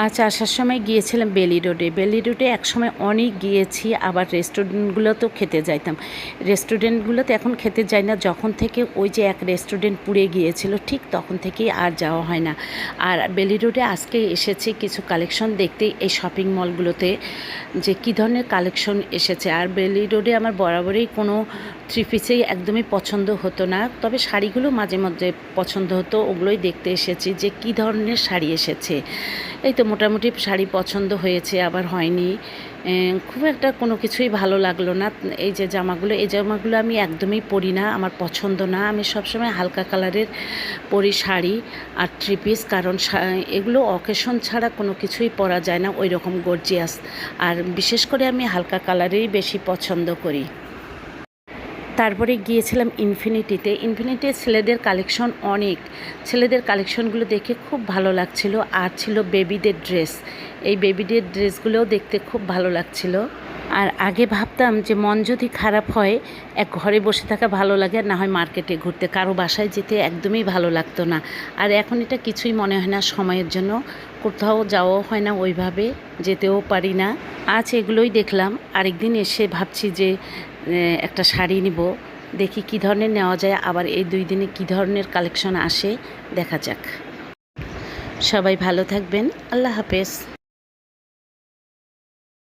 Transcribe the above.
আজ আসার সময় গিয়েছিলাম বেলি রোডে। বেলি রোডে একসময় অনেক গিয়েছি, আবার রেস্টুরেন্টগুলোতেও খেতে যাইতাম। রেস্টুরেন্টগুলোতে এখন খেতে যাই না, যখন থেকে ওই যে এক রেস্টুরেন্ট পুড়ে গিয়েছিল ঠিক তখন থেকেই আর যাওয়া হয় না। আর বেলি রোডে আজকে এসেছি কিছু কালেকশন দেখতে, এই শপিং মলগুলোতে যে কী ধরনের কালেকশন এসেছে। আর বেলি রোডে আমার বরাবরই কোনো থ্রি পিসেই একদমই পছন্দ হতো না, তবে শাড়িগুলো মাঝে মধ্যে পছন্দ হতো, ওগুলোই দেখতে এসেছি যে কী ধরনের শাড়ি এসেছে। এই তো মোটামুটি শাড়ি পছন্দ হয়েছে, আবার হয়নি। খুব একটা কোনো কিছুই ভালো লাগলো না। এই যে জামাগুলো, এই জামাগুলো আমি একদমই পরি না, আমার পছন্দ না। আমি সবসময় হালকা কালারের পরি শাড়ি আর থ্রি পিস, কারণ এগুলো অকেশন ছাড়া কোনো কিছুই পরা যায় না ওই রকম গর্জিয়াস। আর বিশেষ করে আমি হালকা কালারেই বেশি পছন্দ করি। তারপরে গিয়েছিলাম ইনফিনিটিতে। ইনফিনিটির ছেলেদের কালেকশন অনেক, ছেলেদের কালেকশনগুলো দেখে খুব ভালো লাগছিল। আর ছিল বেবিদের ড্রেস, এই বেবিদের ড্রেসগুলোও দেখতে খুব ভালো লাগছিল। আর আগে ভাবতাম যে মন যদি খারাপ হয় এক ঘরে বসে থাকা ভালো লাগে, না হয় মার্কেটে ঘুরতে, কারো বাসায় যেতে একদমই ভালো লাগতো না। আর এখন এটা কিছুই মনে হয় না, সময়ের জন্য কোথাও যাওয়াও হয় না, ওইভাবে যেতেও পারি না। আজ এগুলোই দেখলাম, আরেকদিন এসে ভাবছি যে একটা শাড়ি নিব, দেখি কী ধরনের নেওয়া যায়, আবার এই 2 দিনে কী ধরনের কালেকশন আসে দেখা যাক। সবাই ভালো থাকবেন, আল্লাহ হাফেজ।